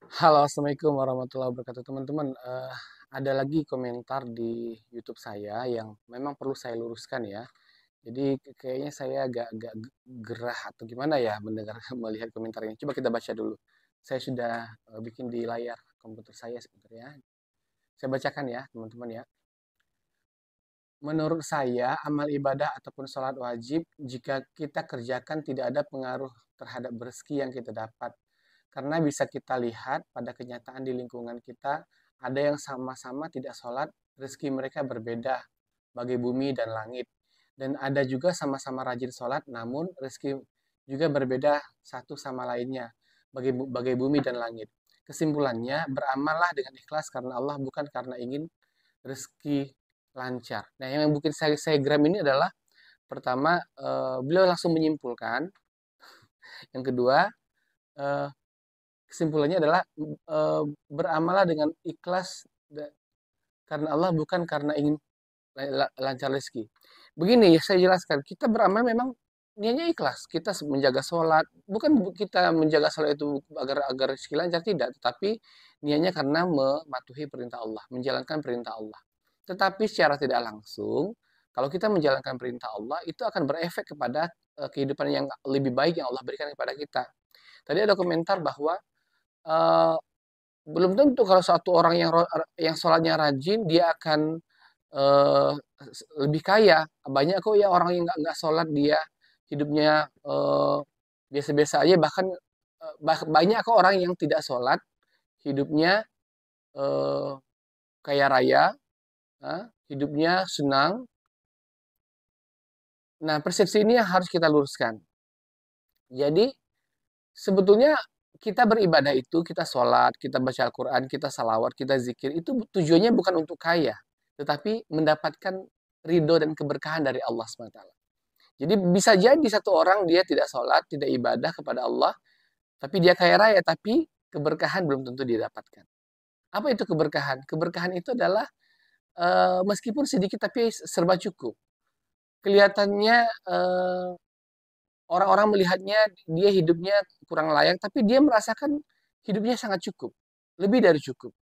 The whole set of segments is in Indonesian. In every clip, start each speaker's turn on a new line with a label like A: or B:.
A: Halo, assalamualaikum warahmatullahi wabarakatuh, teman-teman. Ada lagi komentar di YouTube saya yang memang perlu saya luruskan ya. Jadi kayaknya saya agak gerah atau gimana ya mendengar melihat komentar ini. Coba kita baca dulu. Saya sudah bikin di layar komputer saya sebentar ya. Saya bacakan ya, teman-teman ya. Menurut saya, amal ibadah ataupun sholat wajib jika kita kerjakan tidak ada pengaruh terhadap rezeki yang kita dapat. Karena bisa kita lihat pada kenyataan di lingkungan kita, ada yang sama-sama tidak sholat, rezeki mereka berbeda, bagai bumi dan langit. Dan ada juga sama-sama rajin sholat, namun rezeki juga berbeda satu sama lainnya, bagai bumi dan langit. Kesimpulannya, beramallah dengan ikhlas karena Allah, bukan karena ingin rezeki lancar. Nah, yang bikin saya geram ini adalah pertama, beliau langsung menyimpulkan, yang kedua, eh, kesimpulannya adalah beramalah dengan ikhlas karena Allah, bukan karena ingin lancar rezeki. Begini ya, saya jelaskan, kita beramal memang niatnya ikhlas. Kita menjaga sholat, bukan kita menjaga sholat itu agar agar rezeki lancar, tidak. Tetapi niatnya karena mematuhi perintah Allah, menjalankan perintah Allah. Tetapi secara tidak langsung, kalau kita menjalankan perintah Allah, itu akan berefek kepada kehidupan yang lebih baik yang Allah berikan kepada kita. Tadi ada komentar bahwa eh, belum tentu kalau satu orang yang sholatnya rajin dia akan eh, lebih kaya. Banyak kok ya orang yang nggak sholat dia hidupnya biasa-biasa aja. Bahkan banyak kok orang yang tidak sholat hidupnya eh, kaya raya, hidupnya senang. Nah, persepsi ini yang harus kita luruskan. Jadi sebetulnya kita beribadah itu, kita sholat, kita baca Al-Quran, kita salawat, kita zikir, itu tujuannya bukan untuk kaya, tetapi mendapatkan ridho dan keberkahan dari Allah SWT. Jadi bisa jadi satu orang dia tidak sholat, tidak ibadah kepada Allah, tapi dia kaya raya, tapi keberkahan belum tentu dia dapatkan. Apa itu keberkahan? Keberkahan itu adalah meskipun sedikit tapi serba cukup. Kelihatannya orang-orang melihatnya dia hidupnya kurang layak, tapi dia merasakan hidupnya sangat cukup, lebih dari cukup.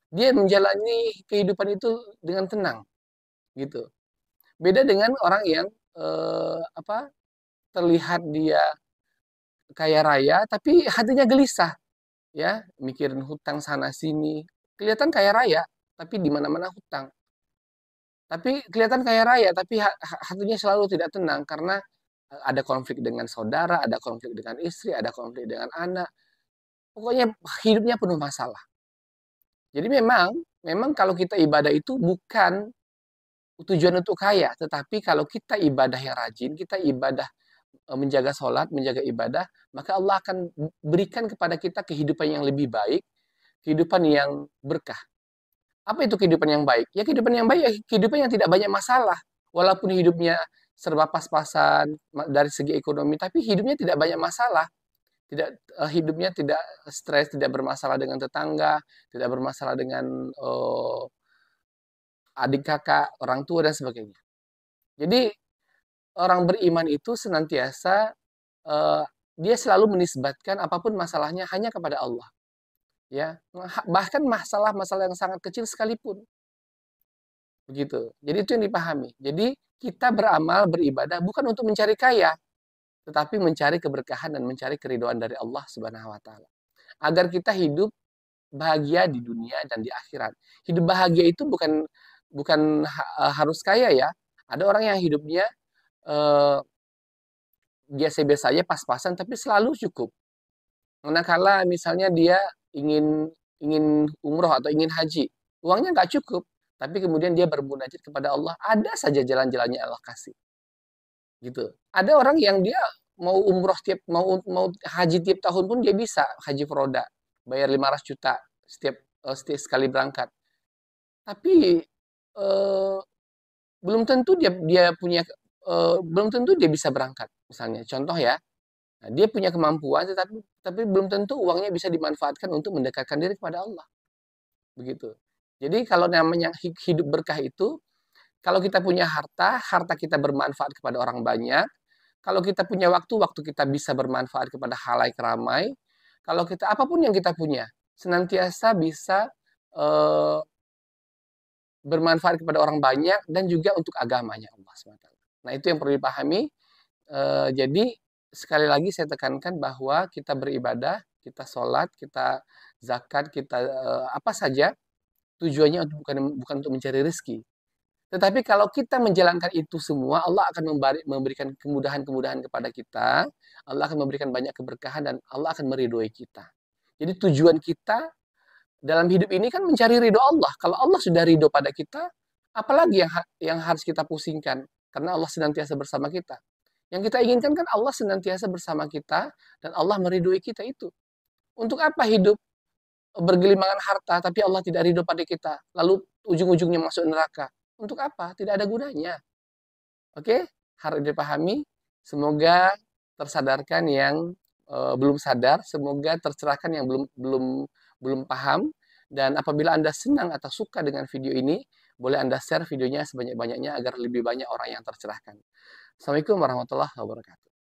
A: Dia menjalani kehidupan itu dengan tenang, gitu. Beda dengan orang yang apa terlihat dia kaya raya, tapi hatinya gelisah, ya, mikirin hutang sana sini. Kelihatan kaya raya, tapi di mana-mana hutang. Tapi kelihatan kaya raya, tapi hatinya selalu tidak tenang karena ada konflik dengan saudara, ada konflik dengan istri, ada konflik dengan anak. Pokoknya hidupnya penuh masalah. Jadi memang memang kalau kita ibadah itu bukan tujuan untuk kaya, tetapi kalau kita ibadah yang rajin, kita ibadah menjaga sholat, menjaga ibadah, maka Allah akan berikan kepada kita kehidupan yang lebih baik, kehidupan yang berkah. Apa itu kehidupan yang baik? Ya kehidupan yang baik, ya kehidupan yang tidak banyak masalah. Walaupun hidupnya serba pas-pasan dari segi ekonomi, tapi hidupnya tidak banyak masalah. Tidak hidupnya tidak stres, tidak bermasalah dengan tetangga, tidak bermasalah dengan adik kakak, orang tua dan sebagainya. Jadi orang beriman itu senantiasa eh, dia selalu menisbatkan apapun masalahnya hanya kepada Allah. Ya, bahkan masalah-masalah yang sangat kecil sekalipun, begitu. Jadi itu yang dipahami. Jadi kita beramal, beribadah bukan untuk mencari kaya, tetapi mencari keberkahan dan mencari keridhaan dari Allah Subhanahu wa taala. Agar kita hidup bahagia di dunia dan di akhirat. Hidup bahagia itu bukan bukan harus kaya ya. Ada orang yang hidupnya eh, biasa-biasa aja, pas-pasan, tapi selalu cukup. Manakala misalnya dia ingin ingin umroh atau ingin haji, uangnya nggak cukup, tapi kemudian dia bermunajat kepada Allah, ada saja jalan-jalannya Allah kasih. Gitu. Ada orang yang dia mau umroh mau haji tiap tahun pun dia bisa haji furoda, bayar 500 juta setiap sekali berangkat. Tapi eh, belum tentu dia dia punya belum tentu dia bisa berangkat. Misalnya contoh ya, nah, dia punya kemampuan tapi belum tentu uangnya bisa dimanfaatkan untuk mendekatkan diri kepada Allah. Begitu. Jadi kalau namanya hidup berkah itu, kalau kita punya harta, harta kita bermanfaat kepada orang banyak. Kalau kita punya waktu, waktu kita bisa bermanfaat kepada halayak ramai. Kalau kita apapun yang kita punya, senantiasa bisa eh, bermanfaat kepada orang banyak dan juga untuk agamanya Allah SWT. Nah, itu yang perlu dipahami. Jadi sekali lagi saya tekankan bahwa kita beribadah, kita sholat, kita zakat, kita apa saja tujuannya bukan untuk mencari rezeki. Tetapi kalau kita menjalankan itu semua, Allah akan memberikan kemudahan-kemudahan kepada kita. Allah akan memberikan banyak keberkahan dan Allah akan meridhoi kita. Jadi tujuan kita dalam hidup ini kan mencari ridho Allah. Kalau Allah sudah ridho pada kita, apalagi yang harus kita pusingkan? Karena Allah senantiasa bersama kita. Yang kita inginkan kan Allah senantiasa bersama kita dan Allah meridhoi kita itu. Untuk apa hidup bergelimangan harta tapi Allah tidak ridho pada kita, lalu ujung-ujungnya masuk neraka? Untuk apa? Tidak ada gunanya. Oke, harus dipahami. Semoga tersadarkan yang belum sadar, semoga tercerahkan yang belum belum belum paham. Dan apabila Anda senang atau suka dengan video ini, boleh Anda share videonya sebanyak-banyaknya agar lebih banyak orang yang tercerahkan. Assalamualaikum warahmatullahi wabarakatuh.